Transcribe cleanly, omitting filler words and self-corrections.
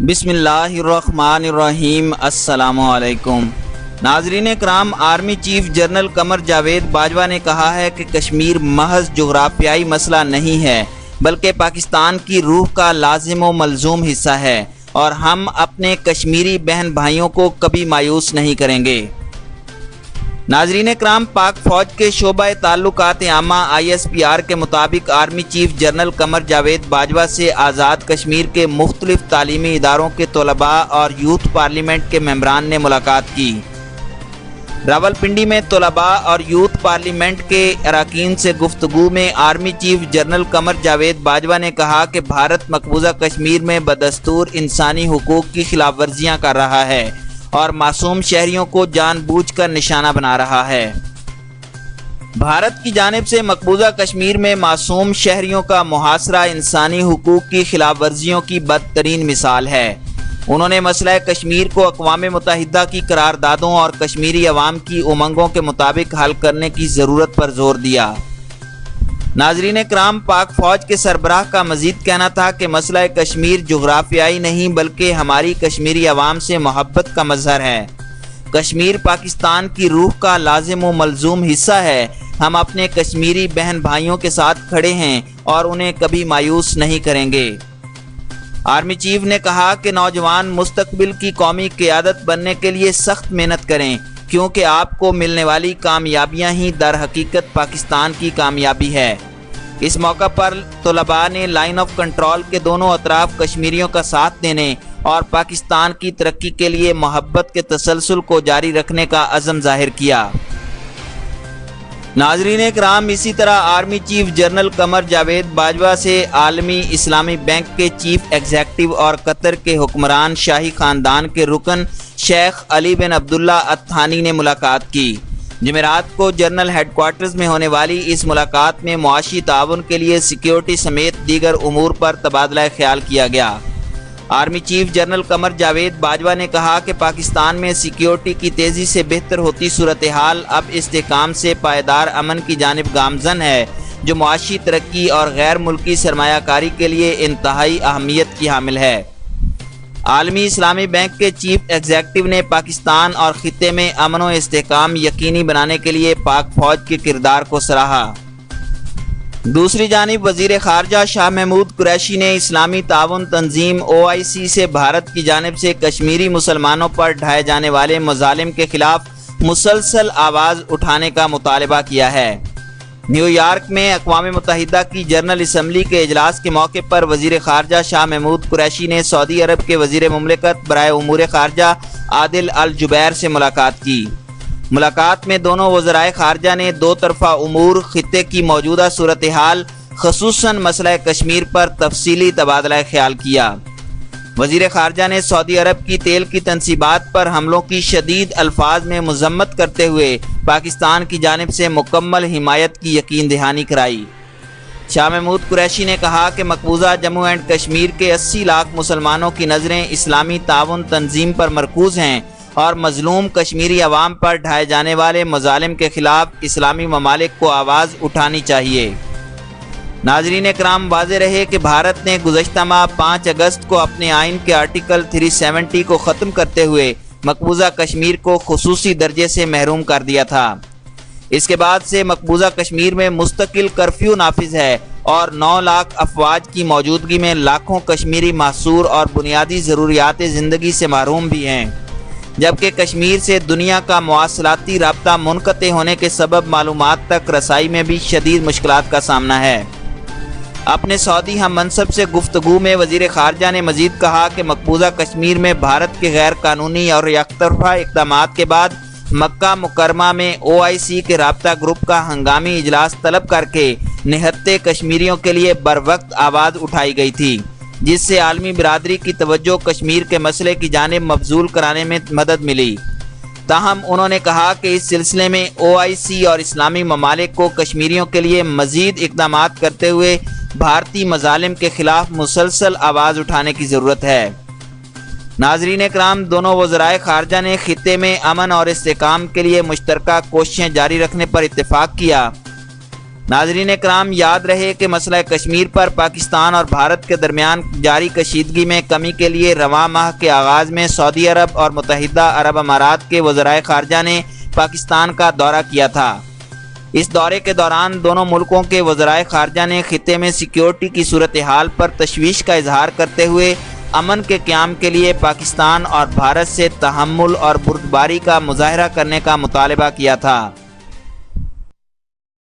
بسم اللہ الرحمن الرحیم۔ السلام علیکم ناظرین کرام، army chief general Qamar Javed Bajwa نے کہا ہے کہ کشمیر محض جغرافیائی مسئلہ نہیں ہے بلکہ پاکستان کی روح کا لازم و ملزوم حصہ ہے، اور ہم اپنے کشمیری بہن بھائیوں کو کبھی مایوس نہیں کریں گے۔ ناظرین کرام، پاک فوج کے شعبہ تعلقات عامہ ISPR کے مطابق army chief general Qamar Javed Bajwa سے آزاد کشمیر کے مختلف تعلیمی اداروں کے طلباء اور یوتھ پارلیمنٹ کے ممبران نے ملاقات کی۔ راولپنڈی میں طلباء اور یوتھ پارلیمنٹ کے اراکین سے گفتگو میں army chief general Qamar Javed Bajwa نے کہا کہ بھارت مقبوضہ کشمیر میں بدستور انسانی حقوق کی خلاف ورزیاں کر رہا ہے اور معصوم شہریوں کو جان بوجھ کر نشانہ بنا رہا ہے۔ بھارت کی جانب سے مقبوضہ کشمیر میں معصوم شہریوں کا محاصرہ انسانی حقوق کی خلاف ورزیوں کی بدترین مثال ہے۔ انہوں نے مسئلہ کشمیر کو اقوام متحدہ کی قراردادوں اور کشمیری عوام کی امنگوں کے مطابق حل کرنے کی ضرورت پر زور دیا۔ ناظرین کرام، پاک فوج کے سربراہ کا مزید کہنا تھا کہ مسئلہ کشمیر جغرافیائی نہیں بلکہ ہماری کشمیری عوام سے محبت کا مظہر ہے۔ کشمیر پاکستان کی روح کا لازم و ملزوم حصہ ہے۔ ہم اپنے کشمیری بہن بھائیوں کے ساتھ کھڑے ہیں اور انہیں کبھی مایوس نہیں کریں گے۔ آرمی چیف نے کہا کہ نوجوان مستقبل کی قومی قیادت بننے کے لیے سخت محنت کریں، کیونکہ آپ کو ملنے والی کامیابیاں ہی در حقیقت پاکستان کی کامیابی ہے۔ اس موقع پر طلباء نے لائن آف کنٹرول کے دونوں اطراف کشمیریوں کا ساتھ دینے اور پاکستان کی ترقی کے لیے محبت کے تسلسل کو جاری رکھنے کا عزم ظاہر کیا۔ ناظرین کرام، اسی طرح army chief general Qamar Javed Bajwa سے عالمی اسلامی بینک کے چیف ایگزیکٹو اور قطر کے حکمران شاہی خاندان کے رکن شیخ علی بن عبداللہ التھانی نے ملاقات کی۔ جمعرات کو جنرل ہیڈ کوارٹرز میں ہونے والی اس ملاقات میں معاشی تعاون کے لیے سیکیورٹی سمیت دیگر امور پر تبادلہ خیال کیا گیا۔ Army chief general Qamar Javed Bajwa نے کہا کہ پاکستان میں سیکیورٹی کی تیزی سے بہتر ہوتی صورتحال اب استحکام سے پائیدار امن کی جانب گامزن ہے، جو معاشی ترقی اور غیر ملکی سرمایہ کاری کے لیے انتہائی اہمیت کی حامل ہے۔ عالمی اسلامی بینک کے چیف ایگزیکٹو نے پاکستان اور خطے میں امن و استحکام یقینی بنانے کے لیے پاک فوج کے کردار کو سراہا۔ دوسری جانب وزیر خارجہ شاہ محمود قریشی نے اسلامی تعاون تنظیم OIC سے بھارت کی جانب سے کشمیری مسلمانوں پر ڈھائے جانے والے مظالم کے خلاف مسلسل آواز اٹھانے کا مطالبہ کیا ہے۔ نیو یارک میں اقوام متحدہ کی جنرل اسمبلی کے اجلاس کے موقع پر وزیر خارجہ شاہ محمود قریشی نے سعودی عرب کے وزیر مملکت برائے امور خارجہ عادل الجبیر سے ملاقات کی۔ ملاقات میں دونوں وزرائے خارجہ نے دو طرفہ امور، خطے کی موجودہ صورتحال خصوصاً مسئلہ کشمیر پر تفصیلی تبادلہ خیال کیا۔ وزیر خارجہ نے سعودی عرب کی تیل کی تنصیبات پر حملوں کی شدید الفاظ میں مذمت کرتے ہوئے پاکستان کی جانب سے مکمل حمایت کی یقین دہانی کرائی۔ شاہ محمود قریشی نے کہا کہ مقبوضہ جموں اینڈ کشمیر کے 80 لاکھ مسلمانوں کی نظریں اسلامی تعاون تنظیم پر مرکوز ہیں اور مظلوم کشمیری عوام پر ڈھائے جانے والے مظالم کے خلاف اسلامی ممالک کو آواز اٹھانی چاہیے۔ ناظرین اکرام، واضح رہے کہ بھارت نے گزشتہ ماہ 5 اگست کو اپنے آئین کے آرٹیکل 370 کو ختم کرتے ہوئے مقبوضہ کشمیر کو خصوصی درجے سے محروم کر دیا تھا۔ اس کے بعد سے مقبوضہ کشمیر میں مستقل کرفیو نافذ ہے اور 9 لاکھ افواج کی موجودگی میں لاکھوں کشمیری محصور اور بنیادی ضروریات زندگی سے محروم بھی ہیں، جبکہ کشمیر سے دنیا کا مواصلاتی رابطہ منقطع ہونے کے سبب معلومات تک رسائی میں بھی شدید مشکلات کا سامنا ہے۔ اپنے سعودی ہم منصب سے گفتگو میں وزیر خارجہ نے مزید کہا کہ مقبوضہ کشمیر میں بھارت کے غیر قانونی اور یک طرفہ اقدامات کے بعد مکہ مکرمہ میں OIC کے رابطہ گروپ کا ہنگامی اجلاس طلب کر کے نہتے کشمیریوں کے لیے بروقت آواز اٹھائی گئی تھی، جس سے عالمی برادری کی توجہ کشمیر کے مسئلے کی جانب مبذول کرانے میں مدد ملی۔ تاہم انہوں نے کہا کہ اس سلسلے میں OIC اور اسلامی ممالک کو کشمیریوں کے لیے مزید اقدامات کرتے ہوئے بھارتی مظالم کے خلاف مسلسل آواز اٹھانے کی ضرورت ہے۔ ناظرین اکرام، دونوں وزرائے خارجہ نے خطے میں امن اور استحکام کے لیے مشترکہ کوششیں جاری رکھنے پر اتفاق کیا۔ ناظرین کرام، یاد رہے کہ مسئلہ کشمیر پر پاکستان اور بھارت کے درمیان جاری کشیدگی میں کمی کے لیے رواں ماہ کے آغاز میں سعودی عرب اور متحدہ عرب امارات کے وزرائے خارجہ نے پاکستان کا دورہ کیا تھا۔ اس دورے کے دوران دونوں ملکوں کے وزرائے خارجہ نے خطے میں سیکیورٹی کی صورتحال پر تشویش کا اظہار کرتے ہوئے امن کے قیام کے لیے پاکستان اور بھارت سے تحمل اور بردباری کا مظاہرہ کرنے کا مطالبہ کیا تھا۔